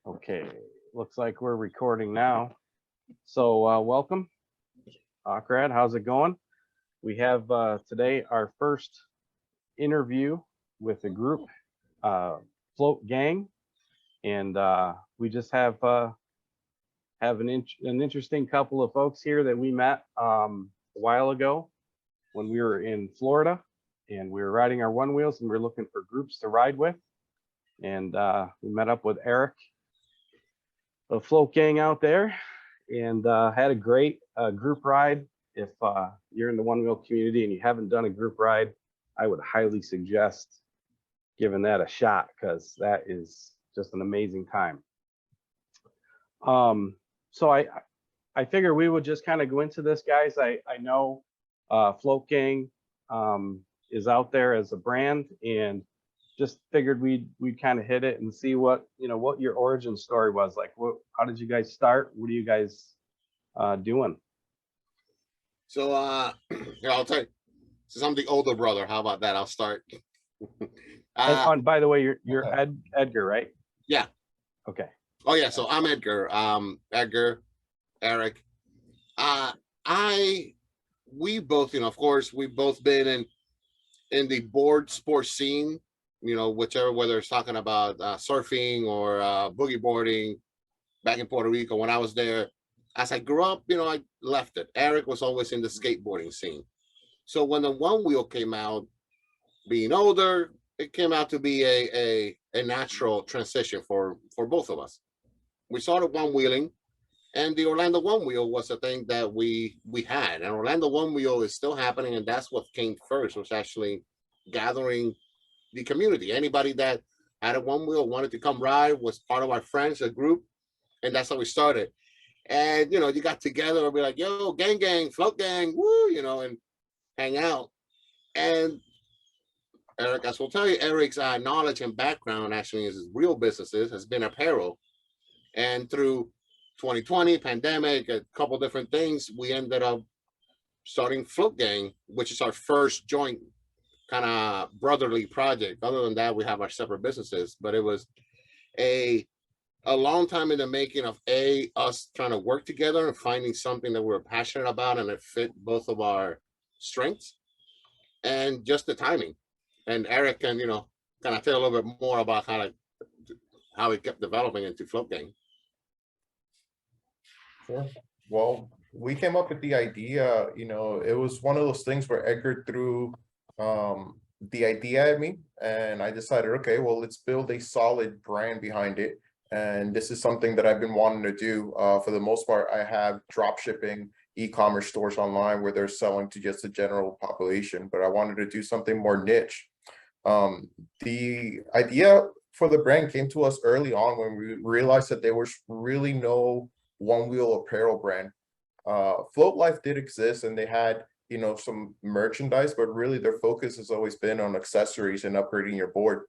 Okay, looks like we're recording now. So welcome, Awkrad. How's it going? We have today our first interview with the group FloatGang, and we just have an interesting couple of folks here that we met a while ago when we were in Florida, and we were riding our Onewheels, and we were looking for groups to ride with, and we met up with Erick of FloatGang out there, and had a great group ride. If you're in the Onewheel community and you haven't done a group ride, I would highly suggest giving that a shot, because that is just an amazing time. So I figure we would just kind of go into this, guys. I know FloatGang is out there as a brand, and just figured we'd kind of hit it and see what your origin story was like. How did you guys start? What are you guys doing? So I'll tell you, since I'm the older brother, how about that? I'll start. And by the way, you're Edgar, right? Yeah. Okay. Oh yeah, so I'm Edgar. Edgar, Erick. We both, of course, we've both been in the board sports scene, whether it's talking about surfing or boogie boarding back in Puerto Rico when I was there. As I grew up, I left it. Erick was always in the skateboarding scene. So when the Onewheel came out, being older, it came out to be a natural transition for both of us. We started one-wheeling, and the Orlando Onewheel was a thing that we had. And Orlando Onewheel is still happening, and that's what came first, was actually gathering the community. Anybody that had a Onewheel, wanted to come ride, was part of our friends, a group, and that's how we started. And you got together and be like, yo, gang, float gang, woo, and hang out. And Erick, as will tell you, Erick's knowledge and background actually is his real businesses has been apparel. And through 2020 pandemic, a couple different things, we ended up starting FloatGang, which is our first joint kind of brotherly project. Other than that, we have our separate businesses, but it was a long time in the making of us trying to work together and finding something that we're passionate about and it fit both of our strengths, and just the timing. And Erick can kind of tell a little bit more about how it kept developing into FloatGang. Sure. Well, we came up with the idea, it was one of those things where Edgar threw the idea at me, and I decided, okay, well, let's build a solid brand behind it. And this is something that I've been wanting to do. For the most part, I have drop shipping e-commerce stores online where they're selling to just the general population, but I wanted to do something more niche. The idea for the brand came to us early on when we realized that there was really no Onewheel apparel brand. Floatlife did exist, and they had some merchandise, but really their focus has always been on accessories and upgrading your board.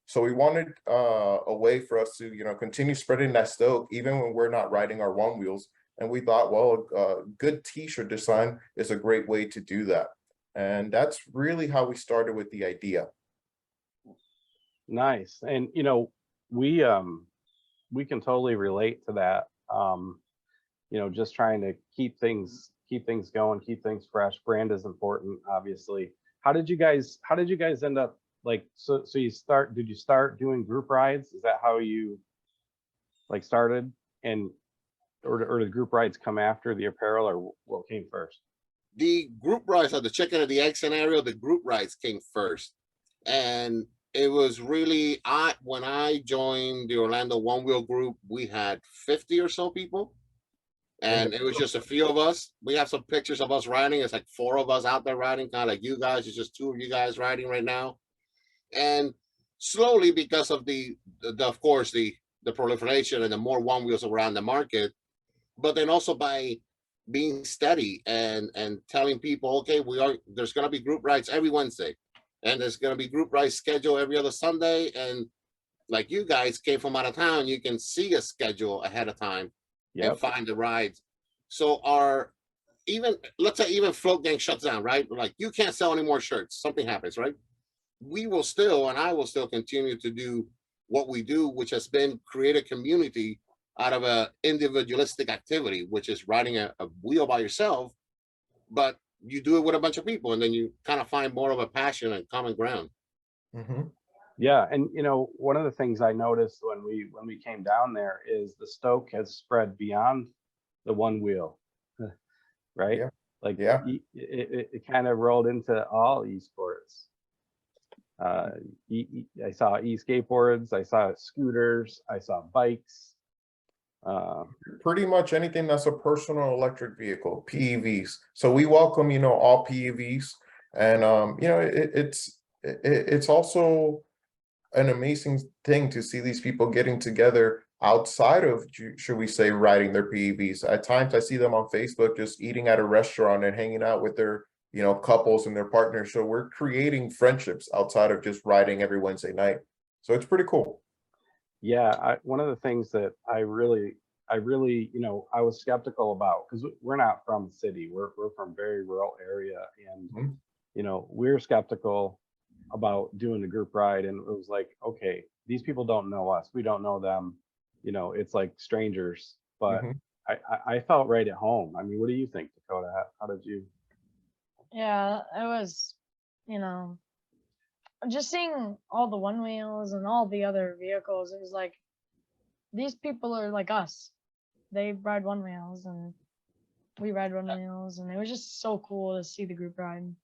So we wanted a way for us to continue spreading that Stoke even when we're not riding our Onewheels. And we thought, well, a good t-shirt design is a great way to do that. And that's really how we started with the idea. Nice. And we can totally relate to that. Just trying to keep things going, keep things fresh. Brand is important, obviously. How did you guys end up, so did you start doing group rides? Is that how you started? And or did group rides come after the apparel, or what came first? The group rides are the chicken or the egg scenario. The group rides came first. And it was really when I joined the Orlando Onewheel group, we had 50 or so people. And it was just a few of us. We have some pictures of us riding. It's like 4 of us out there riding, kind of like you guys. It's just 2 of you guys riding right now. And slowly, because of of course, the proliferation and the more Onewheels around the market, but then also by being steady and telling people, okay, there's going to be group rides every Wednesday, and there's going to be group rides scheduled every other Sunday. And like you guys came from out of town, you can see a schedule ahead of time. Yep. And find the rides. So let's say even FloatGang shuts down, right? Like, you can't sell any more shirts. Something happens, right? We will still, and I will still continue to do what we do, which has been create a community out of a individualistic activity, which is riding a wheel by yourself, but you do it with a bunch of people, and then you kind of find more of a passion and common ground. Mhm. Yeah, and one of the things I noticed when we came down there is the Stoke has spread beyond the one wheel, right? Yeah. Like Yeah. it kind of rolled into all esports. I saw e-skateboards, I saw scooters, I saw bikes. Pretty much anything that's a personal electric vehicle, PEVs. So we welcome, all PEVs, and it's also an amazing thing to see these people getting together outside of, should we say, riding their PEVs. At times I see them on Facebook just eating at a restaurant and hanging out with their, couples and their partners. So we're creating friendships outside of just riding every Wednesday night. So it's pretty cool. Yeah, one of the things that I really, I was skeptical about, because we're not from the city, we're from very rural area, and Mhm. we're skeptical about doing a group ride, and it was like, okay, these people don't know us, we don't know them, it's like strangers, but Mhm. I felt right at home. I mean, what do you think, Dakota? How did you? Yeah, it was, you know, just seeing all the Onewheels and all the other vehicles. It was like these people are like us. They ride Onewheels and we ride Onewheels, and it was just so cool to see the group ride.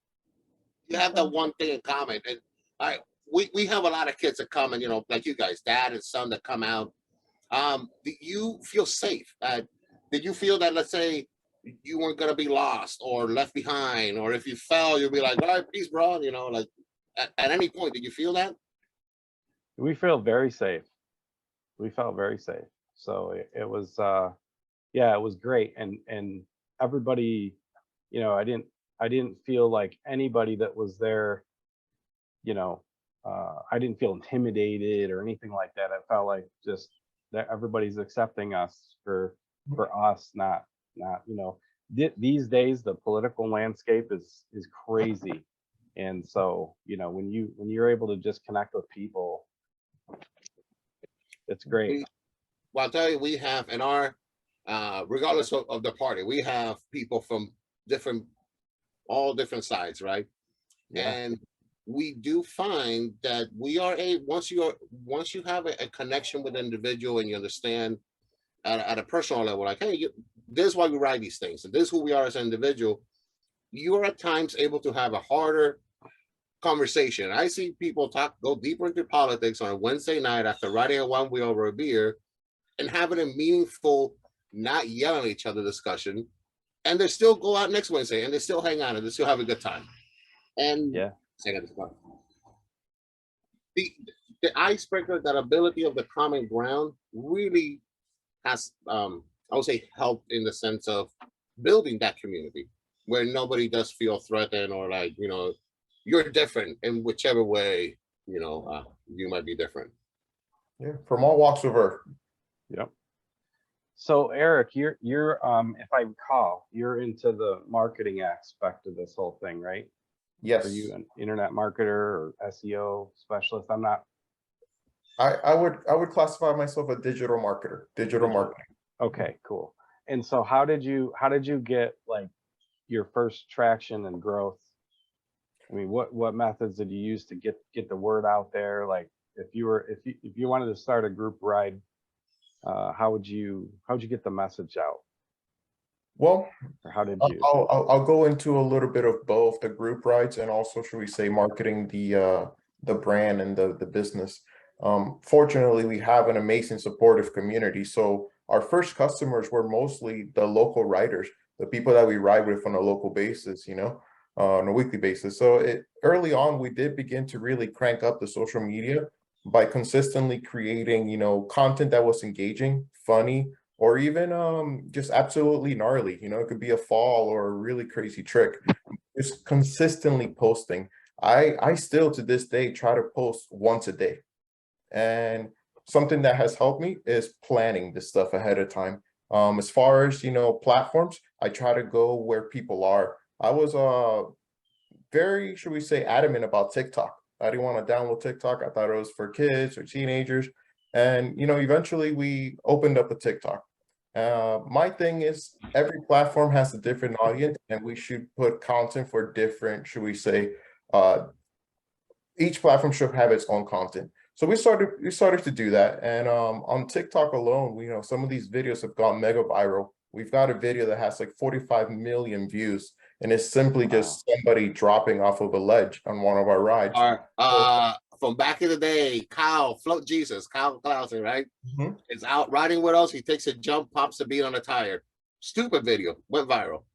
You have that one thing in common, and I we have a lot of kids that come, and like you guys, dad and son that come out. Do you feel safe? Did you feel that, let's say, you weren't gonna be lost or left behind, or if you fell, you'll be like, all right, peace, bro. Like at any point, did you feel that? We feel very safe. We felt very safe. So it was, yeah, it was great, and everybody, I didn't feel like anybody that was there, you know, I didn't feel intimidated or anything like that. I felt like just that everybody's accepting us for us, not these days the political landscape is crazy, and so when you're able to just connect with people, it's great. Well, I'll tell you, we have in our, regardless of the party, we have people from different, all different sides, right? Yeah, And we do find that we are once you have a connection with an individual and you understand at a personal level, like, hey, this is why we ride these things, and this is who we are as an individual. You are at times able to have a harder conversation. I see people go deeper into politics on a Wednesday night after riding a one wheel over a beer and having a meaningful, not yelling at each other discussion, and they still go out next Wednesday and they still hang out and they still have a good time. And yeah. the the icebreaker, that ability of the common ground, really has, I would say, helped in the sense of building that community where nobody does feel threatened, or like, you're different in whichever way, you might be different. Yeah, from all walks of earth. Yep. So Eric, you're if I recall, you're into the marketing aspect of this whole thing, right? Yes. Are you an internet marketer or SEO specialist? I'm not. I would classify myself a digital marketer, digital marketing. Okay, cool. And so how did you get like your first traction and growth? I mean, what methods did you use to get the word out there? Like if you wanted to start a group ride, how'd you get the message out? Well, Or how did I'll, you? I'll go into a little bit of both the group rides and also, should we say, marketing the brand and the business. Fortunately, we have an amazing supportive community. So our first customers were mostly the local riders, the people that we ride with on a local basis, on a weekly basis. So early on, we did begin to really crank up the social media by consistently creating, content that was engaging, funny, or even just absolutely gnarly. It could be a fall or a really crazy trick. Just consistently posting. I still to this day try to post once a day. And something that has helped me is planning this stuff ahead of time. As far as platforms, I try to go where people are. I was very, should we say, adamant about TikTok. I didn't want to download TikTok. I thought it was for kids or teenagers. And, you know, eventually we opened up a TikTok. My thing is every platform has a different audience, and we should put content for different, should we say, each platform should have its own content. So we started to do that. And on TikTok alone, you know, some of these videos have gone mega viral. We've got a video that has like 45 million views, and it's simply just somebody dropping off of a ledge on one of our rides. From back in the day, Kyle Klausing, right? Mhm. Is out riding with us. He takes a jump, pops a bead on a tire. Stupid video, went viral.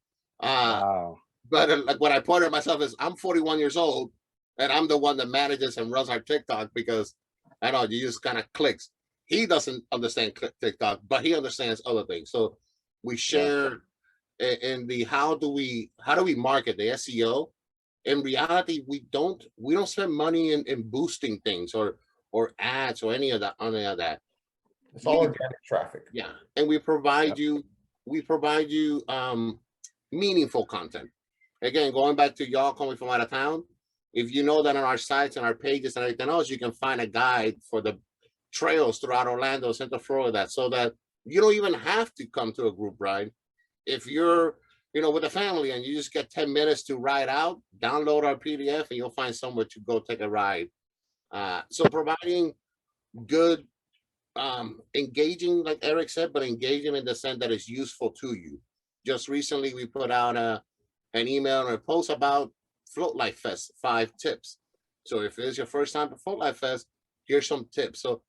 Wow. But like what I pointed at myself is I'm 41 years old, and I'm the one that manages and runs our TikTok because I know you just kind of clicks. He doesn't understand TikTok, but he understands other things. So we share in the how do we market the SEO. In reality, we don't spend money in boosting things or ads or any of that. It's all organic traffic. Yeah, and we provide you meaningful content. Again, going back to y'all coming from out of town, if you know that on our sites and our pages and everything else, you can find a guide for the trails throughout Orlando, Central Florida, so that you don't even have to come to a group ride. If you're, you know, with a family and you just get 10 minutes to ride out, download our PDF and you'll find somewhere to go take a ride. So providing good, engaging, like Eric said, but engaging in the sense that is useful to you. Just recently, we put out an email and a post about Floatlife Fest, 5 tips. So if it's your first time at Floatlife Fest, here's some tips. So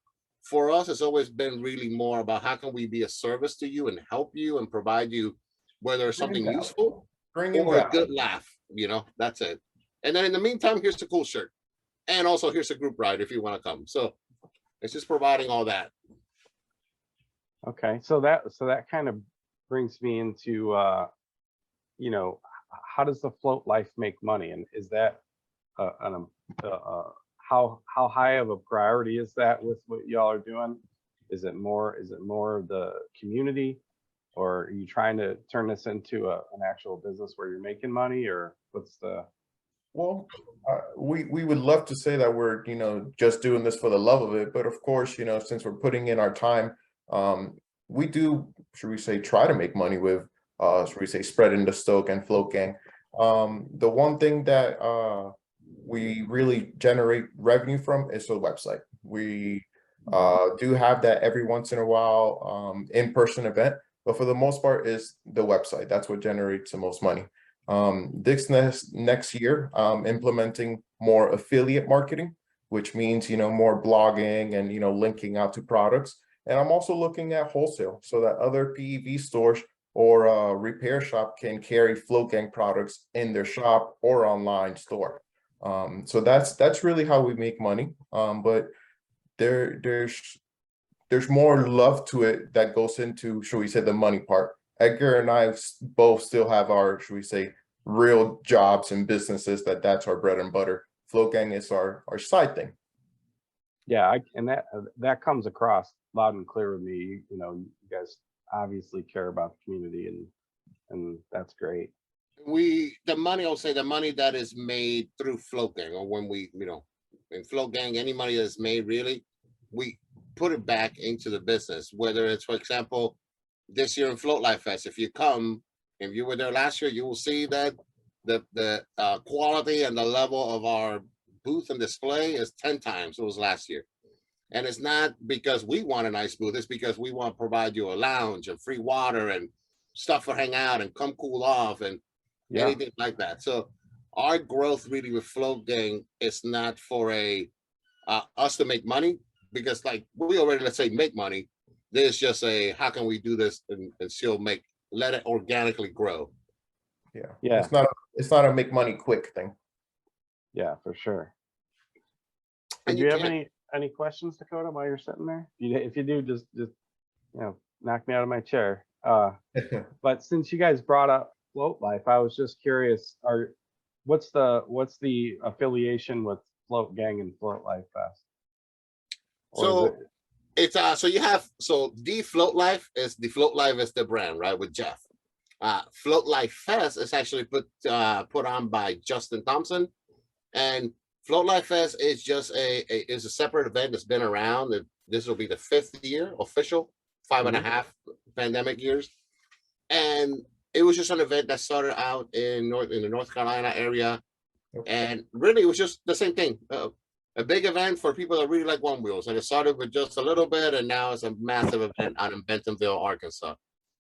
for us, it's always been really more about how can we be a service to you and help you and provide you, whether it's something useful or a good laugh, you know, that's it. And then in the meantime, here's the cool shirt. And also here's a group ride if you want to come. So it's just providing all that. Okay, so that kind of brings me into you know, how does the float life make money, and is that how high of a priority is that with what y'all are doing? Is it more the community, or are you trying to turn this into an actual business where you're making money, or what's the? Well, we would love to say that we're, you know, just doing this for the love of it, but of course, you know, since we're putting in our time, we do, should we say, try to make money with, should we say, spreading the Stoke and FloatGang. The one thing that we really generate revenue from is the website. We do have that every once in a while, in-person event, but for the most part is the website. That's what generates the most money. This next year, implementing more affiliate marketing, which means, you know, more blogging and, you know, linking out to products. And I'm also looking at wholesale so that other PEV stores or repair shop can carry FloatGang products in their shop or online store. So that's really how we make money. But there's more love to it that goes into, should we say, the money part. Edgar and I both still have our, should we say, real jobs and businesses that's our bread and butter. FloatGang is our side thing. Yeah, and that comes across loud and clear with me. You know, you guys obviously care about the community, and that's great. The money that is made through FloatGang, or when we, you know, in FloatGang, any money that's made, really, we put it back into the business. Whether it's, for example, this year in Floatlife Fest, if you were there last year, you will see that the quality and the level of our booth and display is 10 times it was last year. And it's not because we want a nice booth, it's because we want to provide you a lounge and free water and stuff to hang out and come cool off and anything like that. So our growth really with FloatGang is not for us to make money, because like we already, let's say, make money. There's just how can we do this and still let it organically grow. Yeah. It's not a make money quick thing. Yeah, for sure. And do you have any questions, Dakota, while you're sitting there? If you do, just you know, knock me out of my chair. But since you guys brought up Floatlife, I was just curious, what's the affiliation with FloatGang and Floatlife Fest? So it's the Floatlife is the brand, right, with Jeff. Floatlife Fest is actually put on by Justin Thompson, and Floatlife Fest is just is a separate event that's been around. This will be the 5th year official, 5.5 pandemic years, and it was just an event that started out in the North Carolina area, and really it was just the same thing. A big event for people that really like one wheels, and it started with just a little bit, and now it's a massive event out in Bentonville, Arkansas,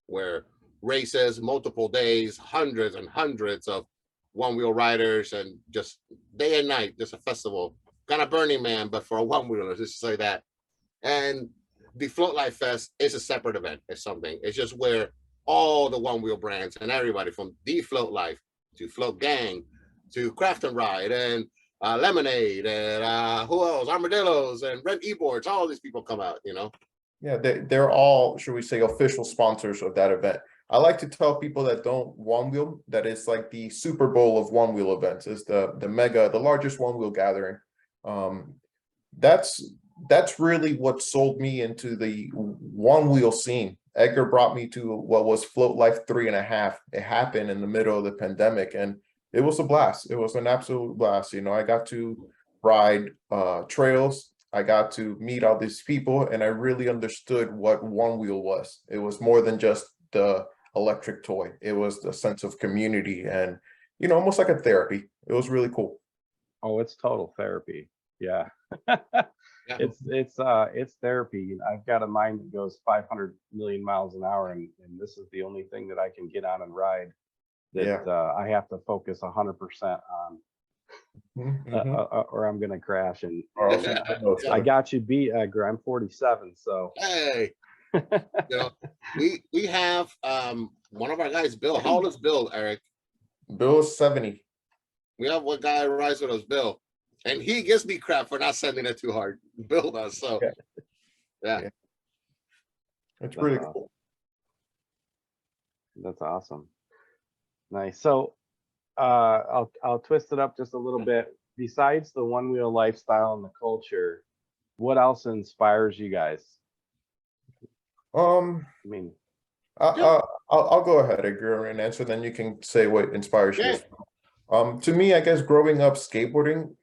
where races, multiple days, hundreds and hundreds of one wheel riders, and just day and night, just a festival, kind of Burning Man, but for a one wheeler, just like that. And the Floatlife Fest is a separate event. It's something. It's just where all the one wheel brands and everybody from the Floatlife to FloatGang to Craft and Ride and Lemonade and who else? Armadillos and Rent eBoards. All these people come out. Yeah, they're all, should we say, official sponsors of that event. I like to tell people that don't one wheel that it's like the Super Bowl of one wheel events. It's the largest one wheel gathering. That's really what sold me into the one wheel scene. Edgar brought me to what was Floatlife 3.5. It happened in the middle of the pandemic, and it was a blast. It was an absolute blast. I got to ride trails. I got to meet all these people, and I really understood what one wheel was. It was more than just the electric toy. It was the sense of community and, almost like a therapy. It was really cool. Oh, it's total therapy. Yeah. Yeah. It's therapy. I've got a mind that goes 500 million miles an hour, and this is the only thing that I can get on and ride that I have to focus 100% on. Or I'm gonna crash. And I got you beat, Edgar. I'm 47, so hey, we have one of our guys, Bill. How old is Bill, Eric? Bill is 70. We have one guy who rides with us, Bill, and he gives me crap for not sending it too hard. Bill does. So yeah. It's really cool. That's awesome. Nice. So I'll twist it up just a little bit. Besides the one wheel lifestyle and the culture, what else inspires you guys? I mean, I'll go ahead, Edgar, and answer. Then you can say what inspires you. To me, I guess growing up, skateboarding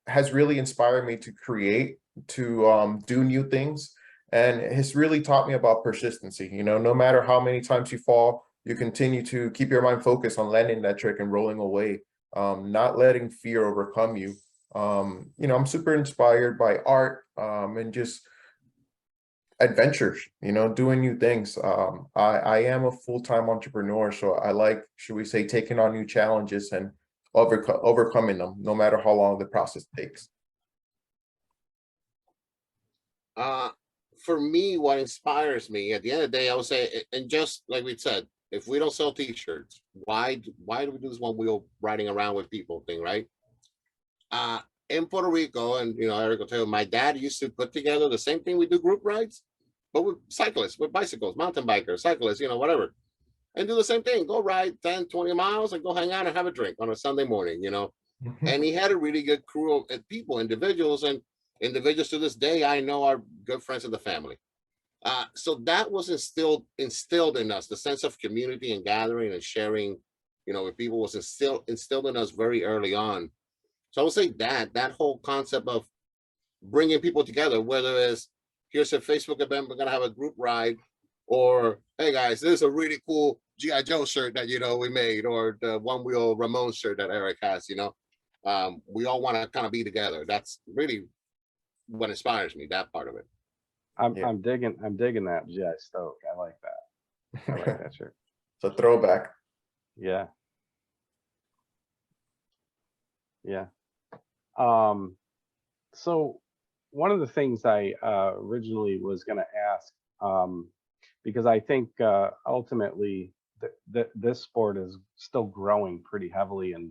has really inspired me to create, to do new things, and has really taught me about persistency. No matter how many times you fall, you continue to keep your mind focused on landing that trick and rolling away, not letting fear overcome you. I'm super inspired by art and just adventures, doing new things. I am a full-time entrepreneur, so I like, should we say, taking on new challenges and overcoming them, no matter how long the process takes. For me, what inspires me at the end of the day, I would say, and just like we said, if we don't sell t-shirts, why do we do this one wheel riding around with people thing, right? In Puerto Rico, and Eric will tell you, my dad used to put together the same thing we do, group rides, but with cyclists, with bicycles, mountain bikers, cyclists, whatever, and do the same thing. Go ride 10, 20 miles and go hang out and have a drink on a Sunday morning, And he had a really good crew of people, individuals to this day I know are good friends of the family. So that was instilled in us, the sense of community and gathering and sharing, with people was instilled in us very early on. So I would say that whole concept of bringing people together, whether it's here's a Facebook event, we're gonna have a group ride, or hey guys, this is a really cool G.I. Joe shirt that we made, or the one wheel Ramon shirt that Eric has. We all want to kind of be together. That's really what inspires me. That part of it. I'm digging that G.I. Stoke. I like that. I like that shirt. It's a throwback. Yeah. So one of the things I originally was going to ask, because I think ultimately this sport is still growing pretty heavily, and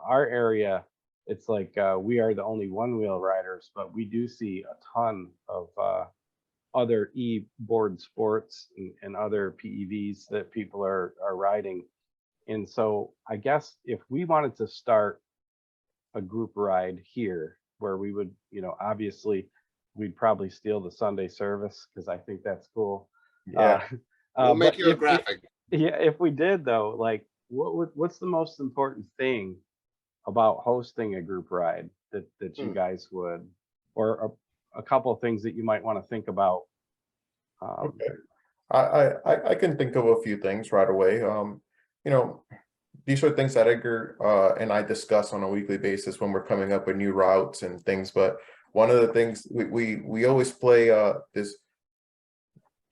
our area, it's like we are the only one wheel riders, but we do see a ton of other e-board sports and other PEVs that people are riding. And so I guess if we wanted to start a group ride here, where we would, obviously we'd probably steal the Sunday service, because I think that's cool. Yeah. We'll make you a graphic. If we did though, like what's the most important thing about hosting a group ride that you Hmm. guys would, or a couple of things that you might want to think about. Okay. I can think of a few things right away. You know, these are things that Edgar and I discuss on a weekly basis when we're coming up with new routes and things. But one of the things we always play this.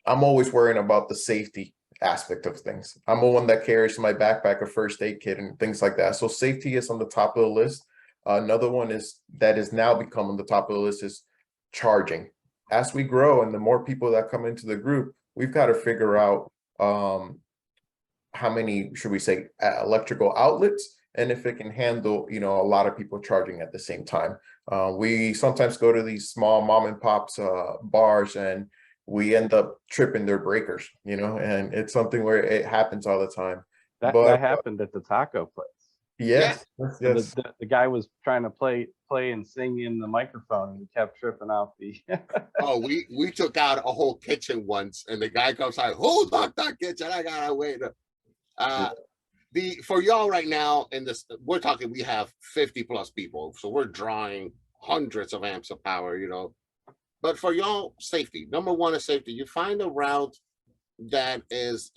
I'm always worrying about the safety aspect of things. I'm the one that carries my backpack a first aid kit and things like that. So safety is on the top of the list. Another one is that is now become on the top of the list is charging. As we grow and the more people that come into the group, we've got to figure out how many, should we say, electrical outlets, and if it can handle, you know, a lot of people charging at the same time. We sometimes go to these small mom and pops bars, and we end up tripping their breakers, you know, and it's something where it happens all the time. That But happened at the taco place. Yeah. yes, The guy was trying to play and sing in the microphone, and he kept tripping out the. Oh, we took out a whole kitchen once, and the guy comes like, hold up that kitchen, I gotta wait. The for y'all right now in this, we're talking, we have 50 plus people, so we're drawing hundreds of amps of power, you know. But for y'all, safety. Number one is safety. You find a route that is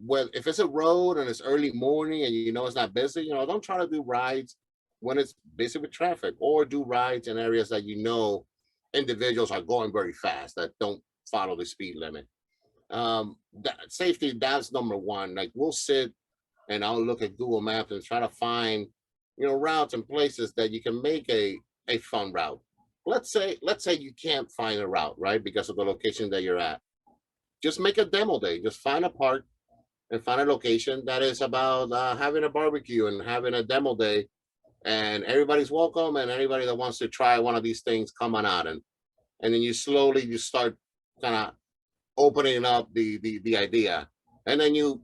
well, if it's a road and it's early morning and you know it's not busy, you know, don't try to do rides when it's busy with traffic, or do rides in areas that you know individuals are going very fast that don't follow the speed limit. That safety, that's number one. Like, we'll sit and I'll look at Google Maps and try to find, you know, routes and places that you can make a fun route. Let's say you can't find a route, right, because of the location that you're at. Just make a demo day. Just find a park and find a location that is about having a barbecue and having a demo day, and everybody's welcome, and anybody that wants to try one of these things, come on out. And then you start kind of opening up the idea, and then you,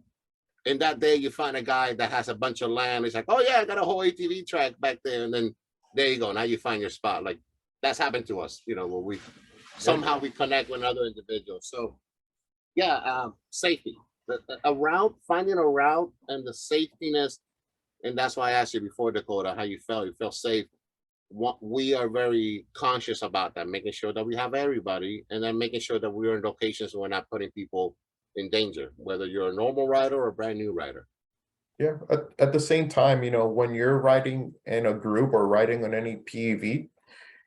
in that day, you find a guy that has a bunch of land. He's like, oh yeah, I got a whole ATV track back there, and then there you go. Now you find your spot. Like, that's happened to us, you know, where we somehow we connect with another individual. So yeah, safety, a route, finding a route, and the safetiness. And that's why I asked you before, Dakota, how you felt. You felt safe. We are very conscious about that, making sure that we have everybody, and then making sure that we're in locations where we're not putting people in danger, whether you're a normal rider or a brand new rider. yeah. At the same time, you know, when you're riding in a group or riding on any PEV,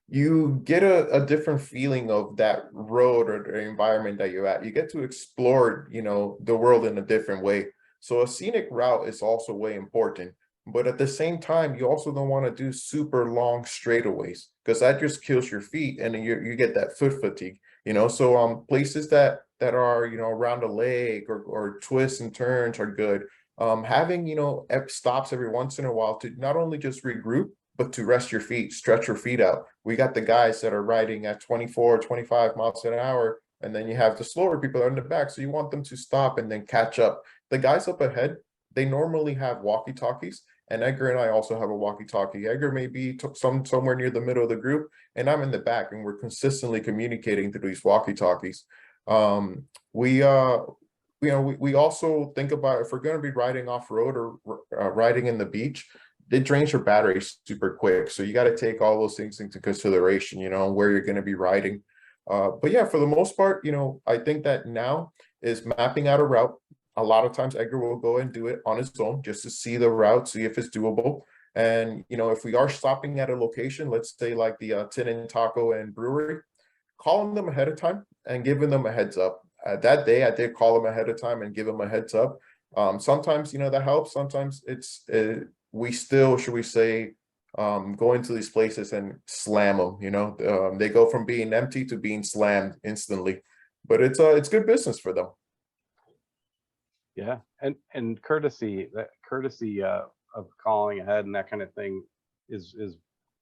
you get a different feeling of that road or the environment that you're at. You get to explore, you know, the world in a different way. So a scenic route is also way important. But at the same time, you also don't want to do super long straightaways, because that just kills your feet, and then you get that foot fatigue, you know. So places that are, you know, around a lake or twists and turns are good. Having, you know, stops every once in a while to not only just regroup, but to rest your feet, stretch your feet out. We got the guys that are riding at 24, 25 miles an hour, and then you have the slower people in the back. So you want them to stop and then catch up. The guys up ahead, they normally have walkie-talkies, and Edgar and I also have a walkie-talkie. Edgar may be somewhere near the middle of the group, and I'm in the back, and we're consistently communicating through these walkie-talkies. We you know, we also think about, if we're going to be riding off-road or riding in the beach, it drains your battery super quick. So you got to take all those things into consideration, you know, where you're going to be riding. But yeah, for the most part, you know, I think that now is mapping out a route. A lot of times Edgar will go and do it on his own just to see the route, see if it's doable. And, you know, if we are stopping at a location, let's say like the Tin and Taco and Brewery, calling them ahead of time and giving them a heads up. That day I did call them ahead of time and give them a heads up. Sometimes, you know, that helps. Sometimes it's, we still, should we say, go into these places and slam them, you know. They go from being empty to being slammed instantly, but it's good business for them. Yeah, and courtesy, that courtesy of calling ahead and that kind of thing is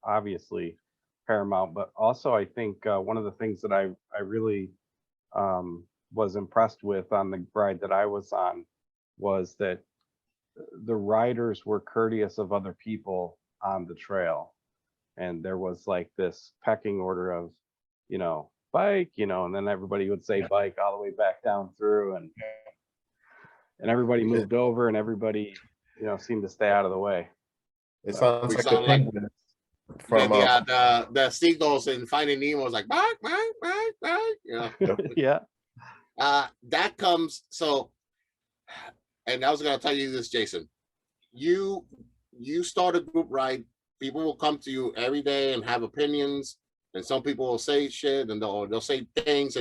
obviously paramount. But also, I think one of the things that I really was impressed with on the ride that I was on was that the riders were courteous of other people on the trail, and there was like this pecking order of, you know, bike, you know, and then everybody would say bike all the way back down through, and everybody moved over, and everybody, you know, seemed to stay out of the way. It sounds We like the sound like penguin from the seagulls in Finding Nemo was like bark, bark, bark, bark. Yeah. That comes so, and I was gonna tell you this, Jason. You start a group ride, people will come to you every day and have opinions, and some people will say shit and they'll say things,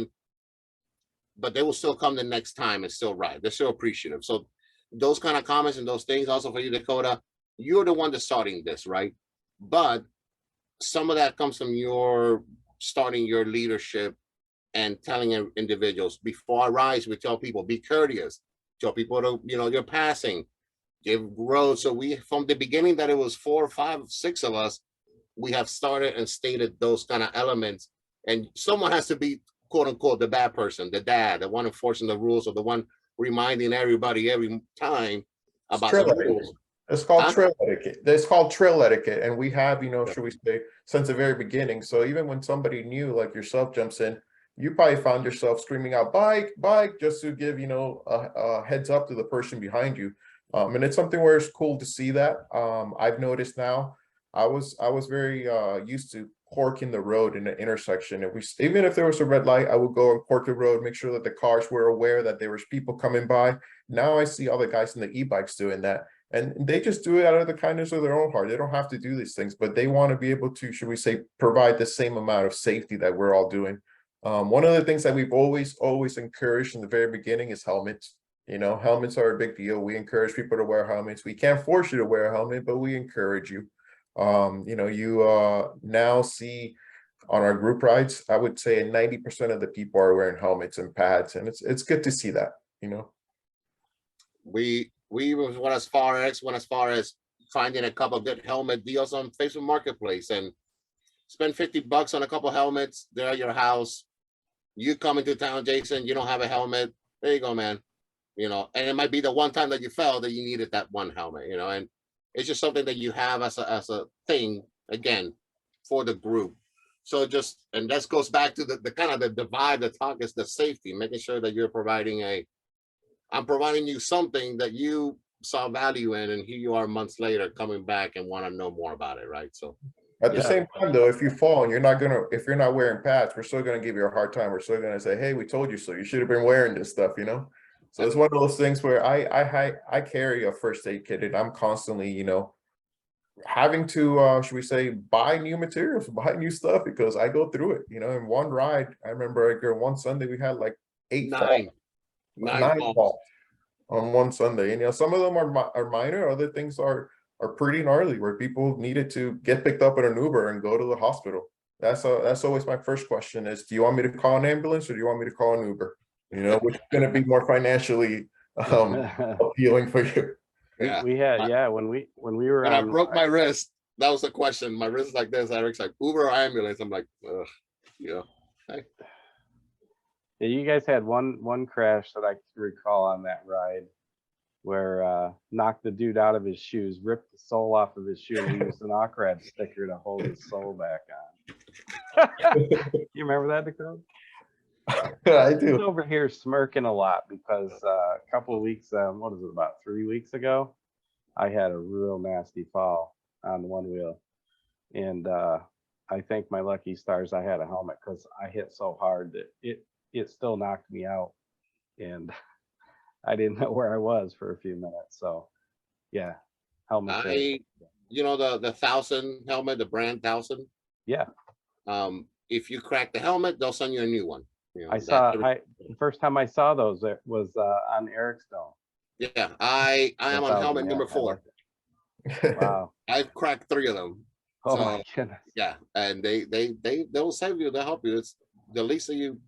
but they will still come the next time and still ride. They're still appreciative. So those kind of comments and those things, also for you, Dakota, you're the one that's starting this, right? But some of that comes from your starting your leadership and telling individuals, before I rise, we tell people, be courteous, tell people to, you're passing, give road. So we, from the beginning that it was 4, 5, 6 of us, we have started and stated those kind of elements. And someone has to be, quote unquote, the bad person, the dad, the one enforcing the rules, or the one reminding everybody every time about the rules. It's called trail etiquette. It's called trail etiquette. And we have, should we say, since the very beginning. So even when somebody new like yourself jumps in, you probably found yourself screaming out bike, bike, just to give, a heads up to the person behind you. And it's something where it's cool to see that. I've noticed now, I was very used to corking the road in the intersection. Even if there was a red light, I would go and cork the road, make sure that the cars were aware that there was people coming by. Now I see all the guys in the e-bikes doing that. And they just do it out of the kindness of their own heart. They don't have to do these things, but they want to be able to, should we say, provide the same amount of safety that we're all doing. One of the things that we've always encouraged in the very beginning is helmets. Helmets are a big deal. We encourage people to wear helmets. We can't force you to wear a helmet, but we encourage you. You now see on our group rides, I would say 90% of the people are wearing helmets and pads, and it's good to see that. We went as far as finding a couple of good helmet deals on Facebook Marketplace and spend $50 on a couple of helmets. They're at your house. You come into town, Jason, you don't have a helmet. There you go, man. And it might be the one time that you fell that you needed that one helmet, and it's just something that you have as a thing, again, for the group. So and this goes back to the kind of the vibe, the talk is the safety, making sure that you're I'm providing you something that you saw value in, and here you are months later coming back and want to know more about it, right? So at the same time, though, if you fall and if you're not wearing pads, we're still gonna give you a hard time. We're still gonna say, hey, we told you so. You should have been wearing this stuff, So it's one of those things where I carry a first aid kit, and I'm constantly, having to should we say, buy new materials, buy new stuff, because I go through it. In one ride, I remember one Sunday we had like 9 falls on one Sunday, and some of them are minor, other things are pretty gnarly, where people needed to get picked up in an Uber and go to the hospital. That's always my first question is, do you want me to call an ambulance or do you want me to call an Uber? Which is going to be more financially appealing for you. We had, when we were when I broke my wrist, that was the question. My wrist is like this. Erick's like, Uber or ambulance? I'm like, ugh, Hey. Yeah, you guys had one crash that I recall on that ride where knocked the dude out of his shoes, ripped the sole off of his shoe, and used an Awkrad sticker to hold his sole back on. You remember that, Dakota? I do. He's over here smirking a lot because a couple of weeks, what is it, about 3 weeks ago, I had a real nasty fall on the Onewheel, and I thank my lucky stars I had a helmet, because I hit so hard that it still knocked me out, and I didn't know where I was for a few minutes. So yeah, helmet. The 1000 helmet, the brand 1000. Yeah. If you crack the helmet, they'll send you a new one. The first time I saw those, it was on Erick's Dome. Yeah, I am on helmet number 4. Wow. I've cracked 3 of them. Oh my goodness. Yeah, and they'll save you, they'll help you. It's the least of you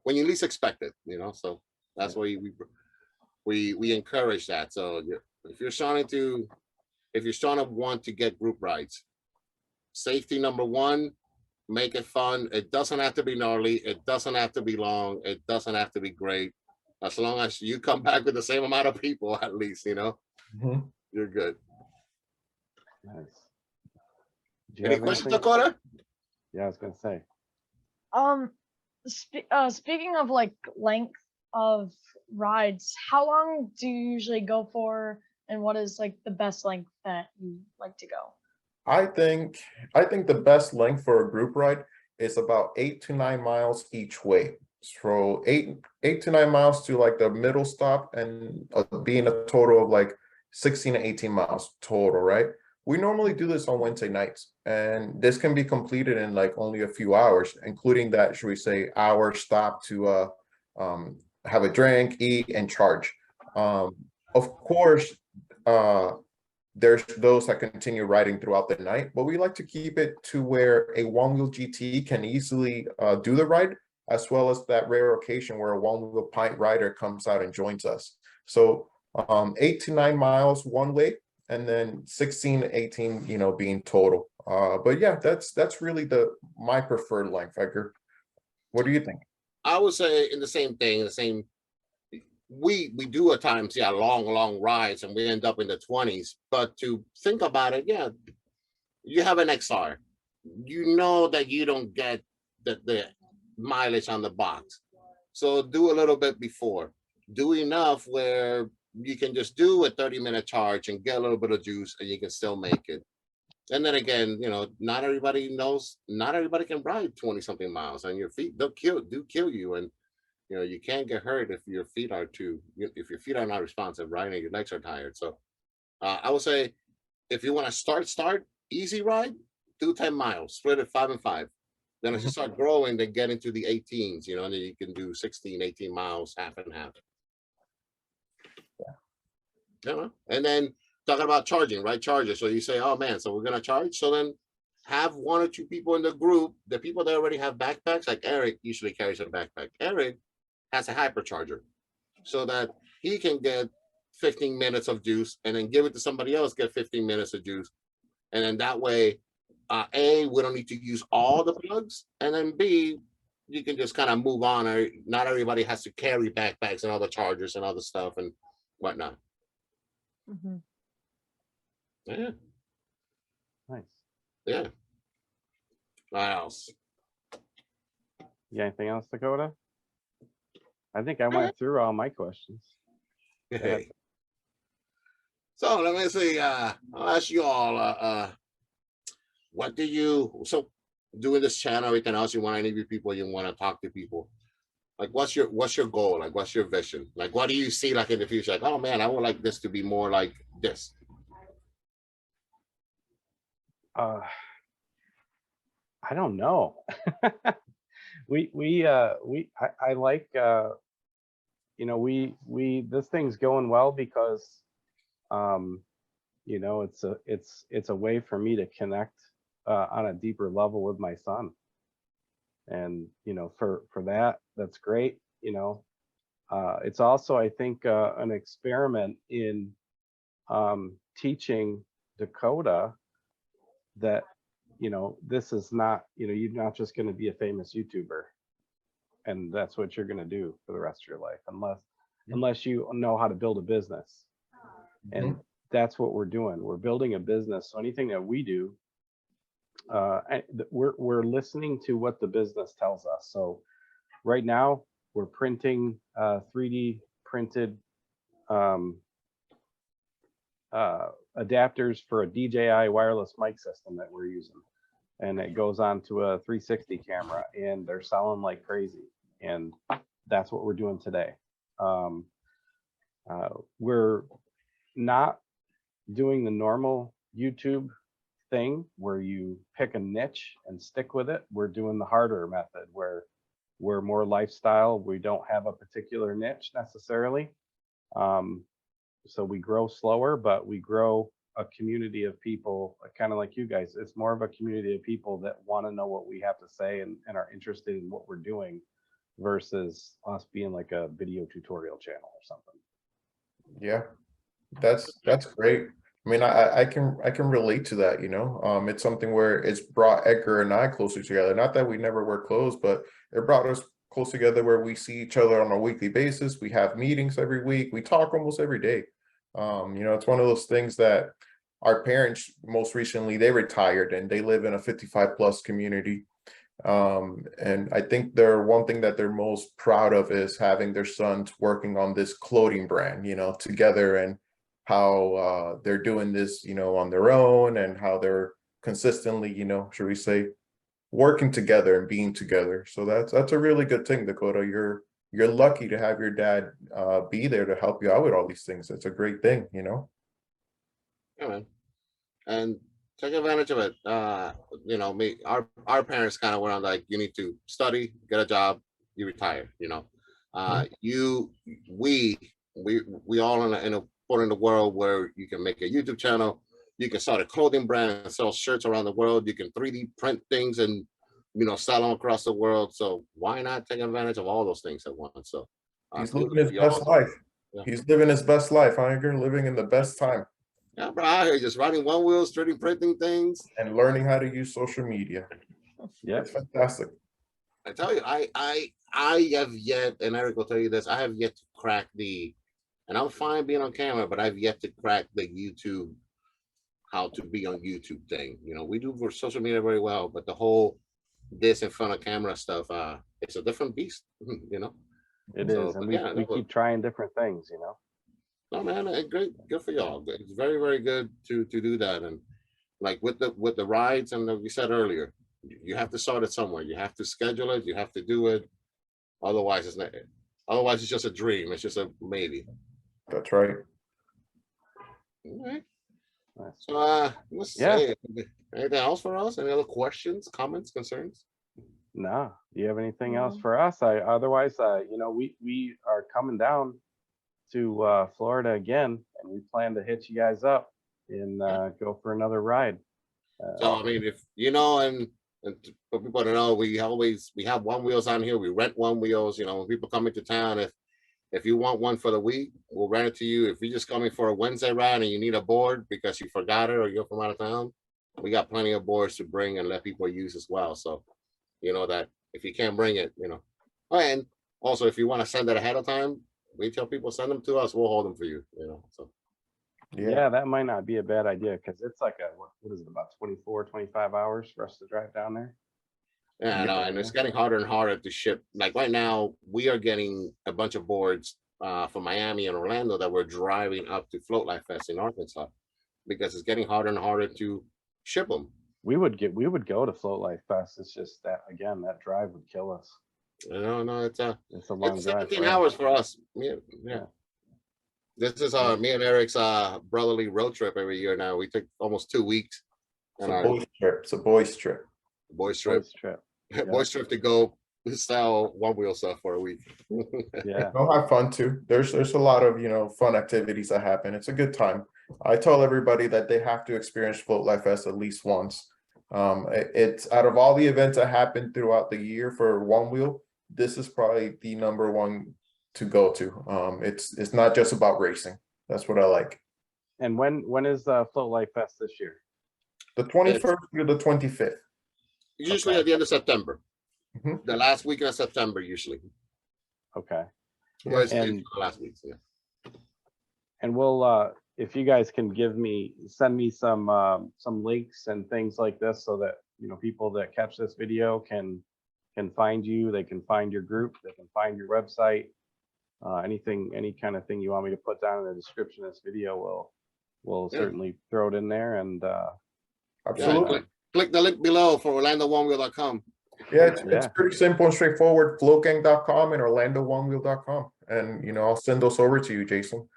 when you least expect it, so that's why we encourage that. So if you're starting to want to get group rides, safety number 1, make it fun. It doesn't have to be gnarly, it doesn't have to be long, it doesn't have to be great. As long as you come back with the same amount of people, at least, you're good. Nice. Any questions, Dakota? Yeah, I was gonna say. Speaking of like length of rides, how long do you usually go for And what is like the best length that you like to go? I think the best length for a group ride is about 8 to 9 miles each way. So eight to 9 miles to like the middle stop, and being a total of like 16 to 18 miles total, right? We normally do this on Wednesday nights, and this can be completed in like only a few hours, including that, should we say, hour stop to have a drink, eat, and charge. Of course, there's those that continue riding throughout the night, but we like to keep it to where a one-wheel GT can easily do the ride, as well as that rare occasion where a one-wheel pint rider comes out and joins us. So 8 to 9 miles one way, and then 16 to 18, being total. But yeah, that's really my preferred length, Edgar. What do you think? I would say in the same thing, the same. We do at times, yeah, long rides, and we end up in the 20s. But to think about it, yeah, you have an XR, you know that you don't get the mileage on the box, so do a little bit before, do enough where you can just do a 30-minute charge and get a little bit of juice, and you can still make it. And then again, not everybody can ride 20 something miles, and your feet do kill you, and you can't get hurt if your feet are not responsive, right, and your legs are tired. So I would say, if you want to start easy ride, do 10 miles, split it 5 and 5. Then as you start growing, then get into the 18s, and then you can do 16, 18 miles, half and half. Yeah. And then talking about charging, right? Charges. So you say, oh man, so we're gonna charge. So then have 1 or 2 people in the group, the people that already have backpacks, like Eric usually carries a backpack. Eric has a hypercharger, so that he can get 15 minutes of juice, and then give it to somebody else, get 15 minutes of juice. And then that way, A, we don't need to use all the plugs, and then B, you can just kind of move on, or not everybody has to carry backpacks and other chargers and other stuff and whatnot. Mm-hmm. Yeah. Nice. Yeah. What else? You got anything else, Dakota? I think I went through all my questions. Hey. So let me see. I'll ask you all. What do you doing this channel, everything else? You want to interview people? You want to talk to people? Like, what's your goal? Like, what's your vision? Like, what do you see like in the future? Like, oh man, I would like this to be more like this. I don't know. I like this thing's going well because it's a way for me to connect on a deeper level with my son, and for that's great. It's also, I think, an experiment in teaching Dakota that this is not, you're not just going to be a famous YouTuber and that's what you're going to do for the rest of your life, unless you know how to build a business. And that's what we're doing. We're building a business. So anything that we do, we're listening to what the business tells us. So right now we're printing 3D printed adapters for a DJI wireless mic system that we're using, and it goes on to a 360 camera, and they're selling like crazy. And that's what we're doing today. We're not doing the normal YouTube thing where you pick a niche and stick with it. We're doing the harder method where we're more lifestyle. We don't have a particular niche necessarily. So we grow slower, but we grow a community of people, kind of like you guys. It's more of a community of people that want to know what we have to say and are interested in what we're doing, versus us being like a video tutorial channel or something. Yeah, that's great. I mean, I can relate to that, it's something where it's brought Edgar and I closer together. Not that we never were close, but it brought us close together where we see each other on a weekly basis. We have meetings every week. We talk almost every day. It's one of those things that our parents, most recently, they retired and they live in a 55+ community. And I think one thing that they're most proud of is having their sons working on this clothing brand, together. And how they're doing this, you know, on their own, and how they're consistently, you know, should we say, working together and being together. So that's a really good thing, Dakota. You're lucky to have your dad be there to help you out with all these things. It's a great thing, you know. Yeah, man. And take advantage of it. You know, our parents kind of went on like, you need to study, get a job, you retire. You know, we all in a point in the world where you can make a YouTube channel, you can start a clothing brand and sell shirts around the world. You can 3D print things and, you know, sell them across the world. So why not take advantage of all those things at once? So He's living his best life. Yeah. He's living his best life. You're living in the best time. Yeah, bro, out here just riding one wheels, 3D printing things, and learning how to use social media. Yeah, It's fantastic. I tell you, I have yet, and Eric will tell you this, I have yet to crack and I'm fine being on camera, but I've yet to crack the YouTube, how to be on YouTube thing. You know, we do for social media very well, but the whole this in front of camera stuff, it's a different beast, you know? it is. And we keep trying different things, you know? No, man, great, good for y'all. It's very, very good to do that. And like with the rides, and like we said earlier, you have to start it somewhere. You have to schedule it. You have to do it. Otherwise, it's not. Otherwise, it's just a dream. It's just a maybe. That's right. All right. Nice. So, let's see. Anything else for us? Any other questions, comments, concerns? No. Do you have anything else No. for us? Otherwise, you know, we are coming down to Florida again, and we plan to hit you guys up and go for another ride. So I mean, if you know, and for people to know, we have Onewheels on here. We rent Onewheels. You know, when people come into town, if you want one for the week, we'll rent it to you. If you're just coming for a Wednesday ride and you need a board because you forgot it or you're from out of town, we got plenty of boards to bring and let people use as well. So you know that if you can't bring it, you know. And also, if you want to send it ahead of time, we tell people send them to us. We'll hold them for you. You know. So yeah, that might not be a bad idea, because it's like what is it, about 24, 25 hours for us to drive down there? yeah, I know, and it's getting harder and harder to ship. Like right now, we are getting a bunch of boards from Miami and Orlando that we're driving up to Floatlife Fest in Arkansas because it's getting harder and harder to ship them. We would go to Floatlife Fest. It's just that, again, that drive would kill us. No, it's a long it's drive. 17 hours for us. Yeah. This is me and Eric's brotherly road trip every year now. We take almost 2 weeks. It's a boys trip. It's a boys trip. Boys trip. Yeah. Boys trip to go sell Onewheel stuff for a week. Yeah. They'll have fun too. There's a lot of, you know, fun activities that happen. It's a good time. I tell everybody that they have to experience Floatlife Fest at least once. It's out of all the events that happen throughout the year for Onewheel, this is probably the number one to go to. It's not just about racing. That's what I like. And when is Floatlife Fest this year? The 21st through the 25th. Usually at the end of September. Mhm. The last weekend of September, usually. Okay. Well, it's And- the last week, yeah. And we'll if you guys can send me some links and things like this, so that, you know, people that catch this video can find you, they can find your group, they can find your website, any kind of thing you want me to put down in the description of this video, we'll certainly throw it in there. And Absolutely. Click the link below for OrlandoOnewheel.com. Yeah, it's pretty simple and straightforward. FloatGang.com and OrlandoOnewheel.com. And, you know, I'll send those over to you, Jason.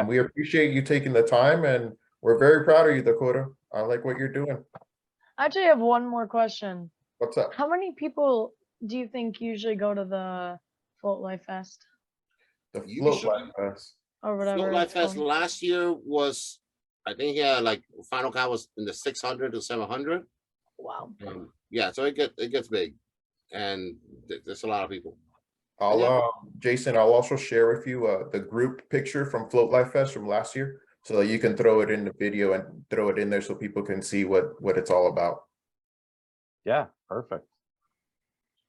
We appreciate you taking the time, and we're very proud of you, Dakota. I like what you're doing. I actually have one more question. What's up? How many people do you think usually go to the Floatlife Fest The Usually- Floatlife Fest. or whatever? Floatlife it's Fest called? last year was, I think, like final count was in the 600 to 700. Wow. Yeah, so it gets big, and there's a lot of people. Jason, I'll also share with you the group picture from Floatlife Fest from last year, so that you can throw it in the video and throw it in there so people can see what it's all about. yeah, perfect.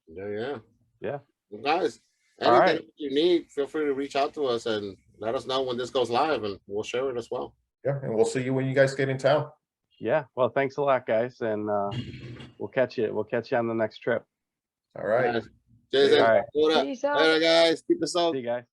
Yeah. Yeah. Well, guys, All anything right. you need, feel free to reach out to us and let us know when this goes live, and we'll share it as well. Yeah, and we'll see you when you guys get in town. Yeah. Well, thanks a lot, guys, and we'll catch you on the next trip. All right. Guys, Jason, All right. hold up. Peace out. Later, guys. Keep us up. See you guys.